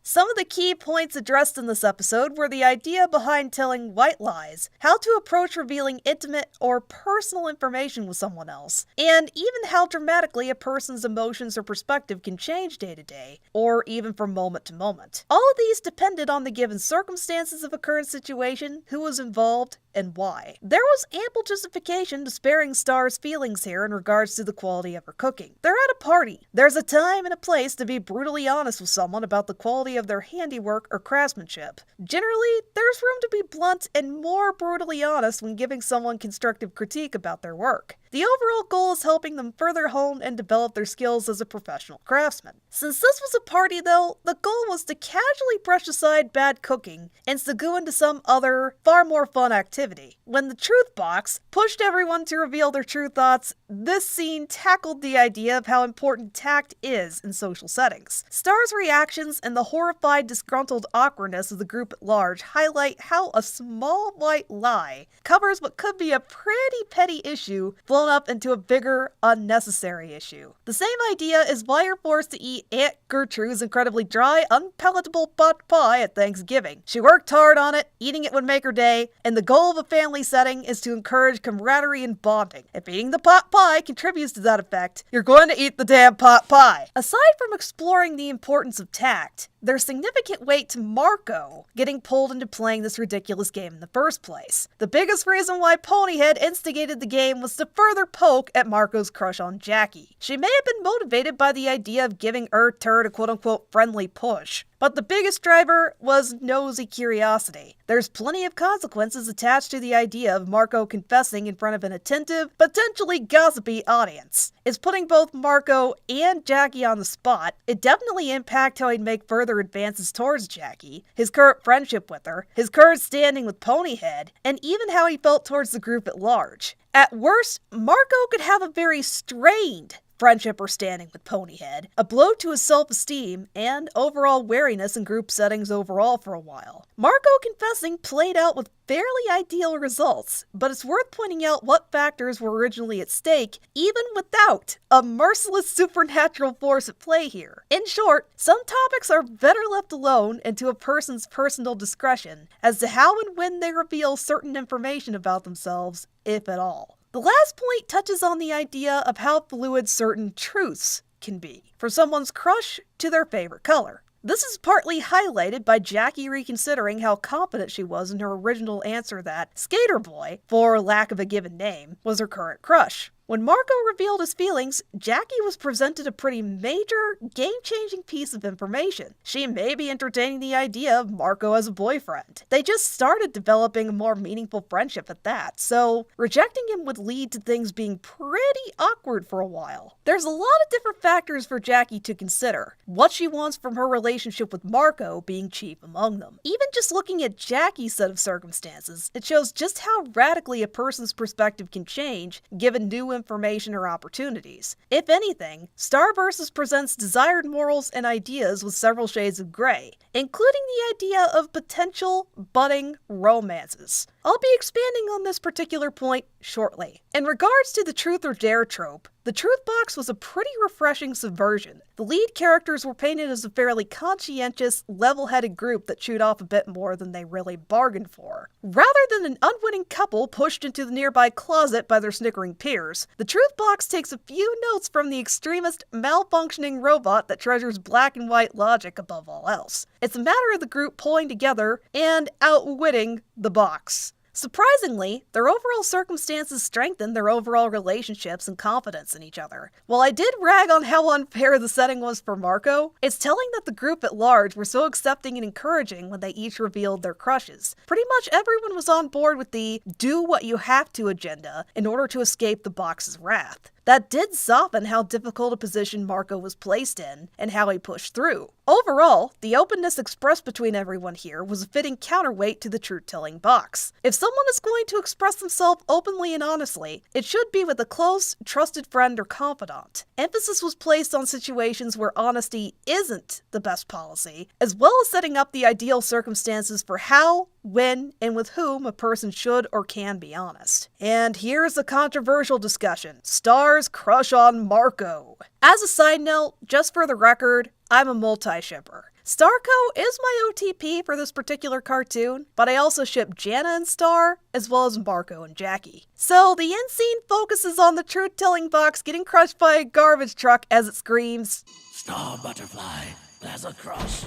Some of the key points addressed in this episode were the idea behind telling white lies, how to approach revealing intimate or personal information with someone else, and even how dramatically a person's emotions or perspective can change day to day, or even from moment to moment. All of these depended on the given circumstances of a current situation, who was involved, and why. There was ample justification to sparing Star's feelings here in regards to the quality of her cooking. They're at a party. There's a time and a place to be brutally honest with someone about the quality of their handiwork or craftsmanship. Generally, there's room to be blunt and more brutally honest when giving someone constructive critique about their work. The overall goal is helping them further hone and develop their skills as a professional craftsman. Since this was a party though, the goal was to casually brush aside bad cooking and segue into some other, far more fun activity. When the truth box pushed everyone to reveal their true thoughts, this scene tackled the idea of how important tact is in social settings. Star's reactions and the horrified, disgruntled awkwardness of the group at large highlight how a small white lie covers what could be a pretty petty issue blown up into a bigger, unnecessary issue. The same idea is why you're forced to eat Aunt Gertrude's incredibly dry, unpalatable pot pie at Thanksgiving. She worked hard on it, eating it would make her day, and the goal of a family setting is to encourage camaraderie and bonding. If eating the pot pie contributes to that effect, you're going to eat the damn pot pie. Aside from exploring the importance of tact, there's significant weight to Marco getting pulled into playing this ridiculous game in the first place. The biggest reason why Ponyhead instigated the game was to further poke at Marco's crush on Jackie. She may have been motivated by the idea of giving Turd a quote-unquote friendly push, but the biggest driver was nosy curiosity. There's plenty of consequences attached to the idea of Marco confessing in front of an attentive, potentially gossipy audience. It's putting both Marco and Jackie on the spot. It definitely impacts how he'd make further advances towards Jackie, his current friendship with her, his current standing with Ponyhead, and even how he felt towards the group at large. At worst, Marco could have a very strained friendship or standing with Ponyhead, a blow to his self-esteem, and overall wariness in group settings overall for a while. Marco confessing played out with fairly ideal results, but it's worth pointing out what factors were originally at stake, even without a merciless supernatural force at play here. In short, some topics are better left alone and to a person's personal discretion as to how and when they reveal certain information about themselves, if at all. The last point touches on the idea of how fluid certain truths can be, from someone's crush to their favorite color. This is partly highlighted by Jackie reconsidering how confident she was in her original answer that Skater Boy, for lack of a given name, was her current crush. When Marco revealed his feelings, Jackie was presented a pretty major, game-changing piece of information. She may be entertaining the idea of Marco as a boyfriend. They just started developing a more meaningful friendship at that, so rejecting him would lead to things being pretty awkward for a while. There's a lot of different factors for Jackie to consider, what she wants from her relationship with Marco being chief among them. Even just looking at Jackie's set of circumstances, it shows just how radically a person's perspective can change given new information or opportunities. If anything, Starversus presents desired morals and ideas with several shades of gray, including the idea of potential budding romances. I'll be expanding on this particular point shortly. In regards to the truth or dare trope, the truth box was a pretty refreshing subversion. The lead characters were painted as a fairly conscientious, level-headed group that chewed off a bit more than they really bargained for. Rather than an unwitting couple pushed into the nearby closet by their snickering peers, the truth box takes a few notes from the extremist, malfunctioning robot that treasures black and white logic above all else. It's a matter of the group pulling together and outwitting the box. Surprisingly, their overall circumstances strengthened their overall relationships and confidence in each other. While I did rag on how unfair the setting was for Marco, it's telling that the group at large were so accepting and encouraging when they each revealed their crushes. Pretty much everyone was on board with the do what you have to agenda in order to escape the box's wrath. That did soften how difficult a position Marco was placed in and how he pushed through. Overall, the openness expressed between everyone here was a fitting counterweight to the truth-telling box. If someone is going to express themselves openly and honestly, it should be with a close, trusted friend or confidant. Emphasis was placed on situations where honesty isn't the best policy, as well as setting up the ideal circumstances for how, when, and with whom a person should or can be honest. And here's a controversial discussion. Star's crush on Marco. As a side note, just for the record, I'm a multi-shipper. Starco is my OTP for this particular cartoon, but I also ship Jana and Star, as well as Marco and Jackie. So the end scene focuses on the truth-telling box getting crushed by a garbage truck as it screams, "Star Butterfly, there's a crush."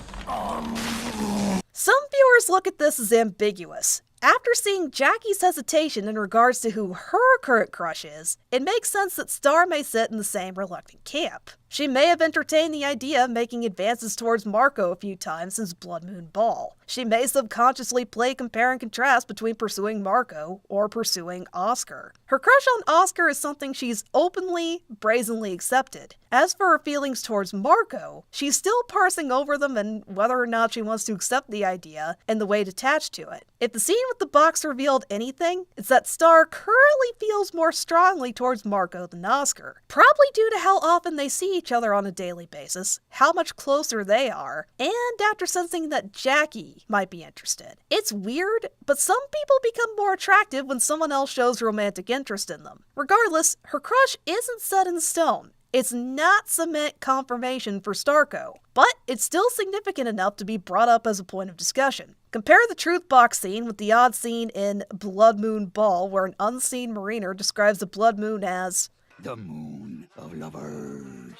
Some viewers look at this as ambiguous. After seeing Jackie's hesitation in regards to who her current crush is, it makes sense that Star may sit in the same reluctant camp. She may have entertained the idea of making advances towards Marco a few times since Blood Moon Ball. She may subconsciously play compare and contrast between pursuing Marco or pursuing Oscar. Her crush on Oscar is something she's openly, brazenly accepted. As for her feelings towards Marco, she's still parsing over them and whether or not she wants to accept the idea and the weight attached to it. If the scene with the box revealed anything, it's that Star currently feels more strongly towards Marco than Oscar. Probably due to how often they see each other on a daily basis, how much closer they are, and after sensing that Jackie might be interested. It's weird, but some people become more attractive when someone else shows romantic interest in them. Regardless, her crush isn't set in stone. It's not cement confirmation for Starco, but it's still significant enough to be brought up as a point of discussion. Compare the truth box scene with the odd scene in Blood Moon Ball where an unseen mariner describes the blood moon as the moon of lovers.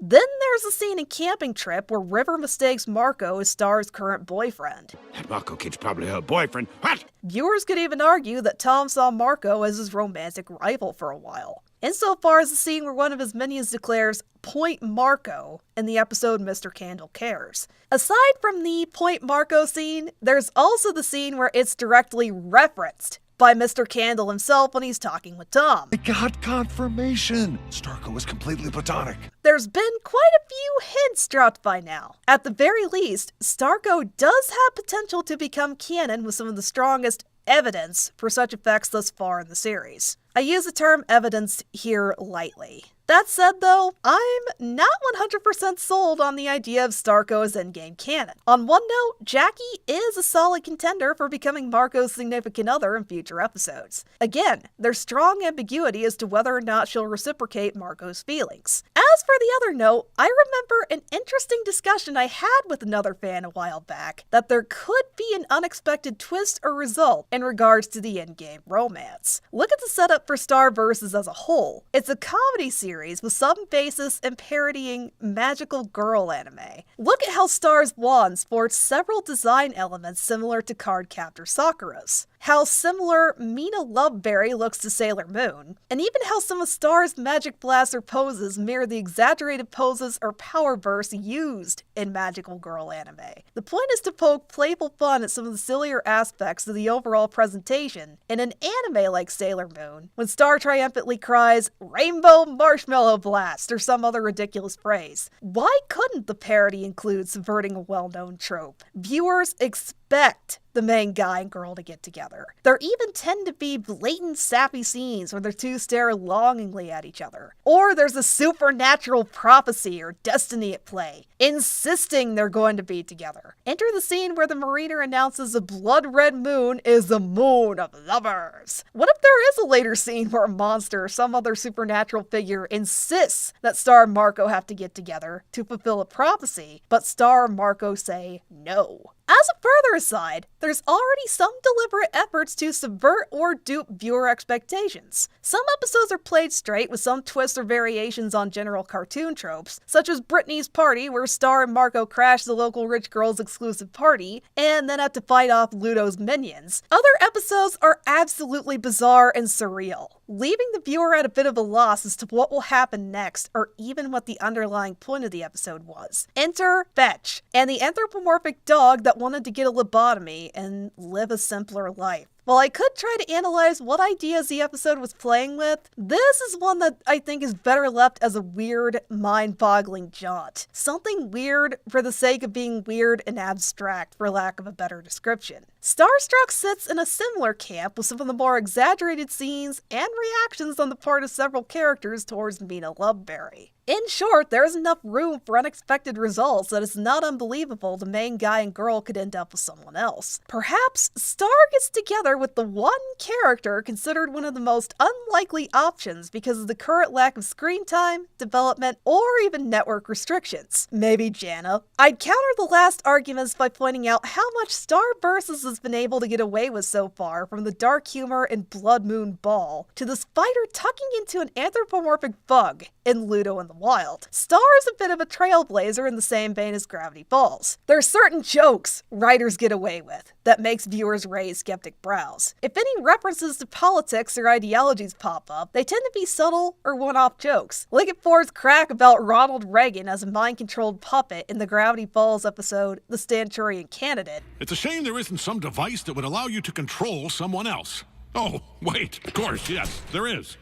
Then there's a scene in Camping Trip where River mistakes Marco as Star's current boyfriend. That Marco kid's probably her boyfriend. What? Viewers could even argue that Tom saw Marco as his romantic rival for a while. Insofar as the scene where one of his minions declares, "Point Marco," in the episode Mr. Candle Cares. Aside from the Point Marco scene, there's also the scene where it's directly referenced by Mr. Candle himself when he's talking with Tom. I got confirmation! Starco was completely platonic. There's been quite a few hints dropped by now. At the very least, Starco does have potential to become canon with some of the strongest evidence for such effects thus far in the series. I use the term evidence here lightly. That said though, I'm not 100% sold on the idea of Starco as endgame canon. On one note, Jackie is a solid contender for becoming Marco's significant other in future episodes. Again, there's strong ambiguity as to whether or not she'll reciprocate Marco's feelings. As for the other note, I remember an interesting discussion I had with another fan a while back that there could be an unexpected twist or result in regards to the endgame romance. Look at the setup for Star Versus as a whole. It's a comedy series with some basis in parodying magical girl anime. Look at how Star's wand sports several design elements similar to Cardcaptor Sakura's. How similar Mina Loveberry looks to Sailor Moon, and even how some of Star's Magic Blaster poses mirror the exaggerated poses or power bursts used in magical girl anime. The point is to poke playful fun at some of the sillier aspects of the overall presentation in an anime like Sailor Moon, when Star triumphantly cries, "Rainbow Marshmallow Blast," or some other ridiculous phrase. Why couldn't the parody include subverting a well-known trope? Viewers expect the main guy and girl to get together. There even tend to be blatant sappy scenes where the two stare longingly at each other. Or there's a supernatural prophecy or destiny at play, insisting they're going to be together. Enter the scene where the mariner announces the blood red moon is the moon of lovers. What if there is a later scene where a monster or some other supernatural figure insists that Star and Marco have to get together to fulfill a prophecy, but Star and Marco say no? As a further aside, there's already some deliberate efforts to subvert or dupe viewer expectations. Some episodes are played straight with some twists or variations on general cartoon tropes, such as Brittany's Party, where Star and Marco crash the local rich girl's exclusive party, and then have to fight off Ludo's minions. Other episodes are absolutely bizarre and surreal, leaving the viewer at a bit of a loss as to what will happen next, or even what the underlying point of the episode was. Enter Fetch, and the anthropomorphic dog that wanted to get a lobotomy and live a simpler life. While I could try to analyze what ideas the episode was playing with, this is one that I think is better left as a weird, mind-boggling jaunt. Something weird for the sake of being weird and abstract, for lack of a better description. Starstruck sits in a similar camp with some of the more exaggerated scenes and reactions on the part of several characters towards Mina Loveberry. In short, there is enough room for unexpected results that it's not unbelievable the main guy and girl could end up with someone else. Perhaps Star gets together together with the one character considered one of the most unlikely options because of the current lack of screen time, development, or even network restrictions. Maybe Jana. I'd counter the last arguments by pointing out how much Star Versus has been able to get away with so far, from the dark humor in Blood Moon Ball to the spider tucking into an anthropomorphic bug in Ludo in the Wild. Star is a bit of a trailblazer in the same vein as Gravity Falls. There are certain jokes writers get away with that makes viewers raise skeptic brows. If any references to politics or ideologies pop up, they tend to be subtle or one-off jokes. Look at Ford's crack about Ronald Reagan as a mind-controlled puppet in the Gravity Falls episode, The Stanchurian Candidate. It's a shame there isn't some device that would allow you to control someone else. Oh, wait, of course, yes, there is.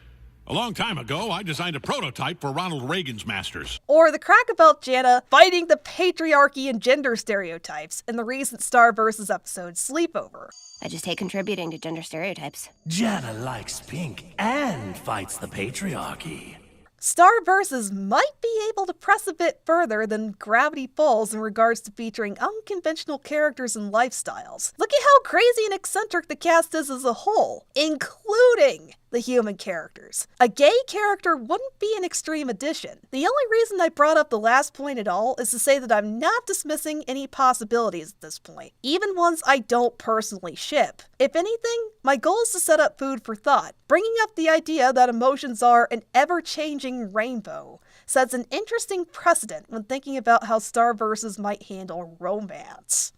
A long time ago, I designed a prototype for Ronald Reagan's masters. Or the crack about Jana fighting the patriarchy and gender stereotypes in the recent Star Versus episode Sleepover. I just hate contributing to gender stereotypes. Jana likes pink and fights the patriarchy. Star Versus might be able to press a bit further than Gravity Falls in regards to featuring unconventional characters and lifestyles. Look at how crazy and eccentric the cast is as a whole, including the human characters. A gay character wouldn't be an extreme addition. The only reason I brought up the last point at all is to say that I'm not dismissing any possibilities at this point, even ones I don't personally ship. If anything, my goal is to set up food for thought. Bringing up the idea that emotions are an ever-changing rainbow sets an interesting precedent when thinking about how Star Versus might handle romance.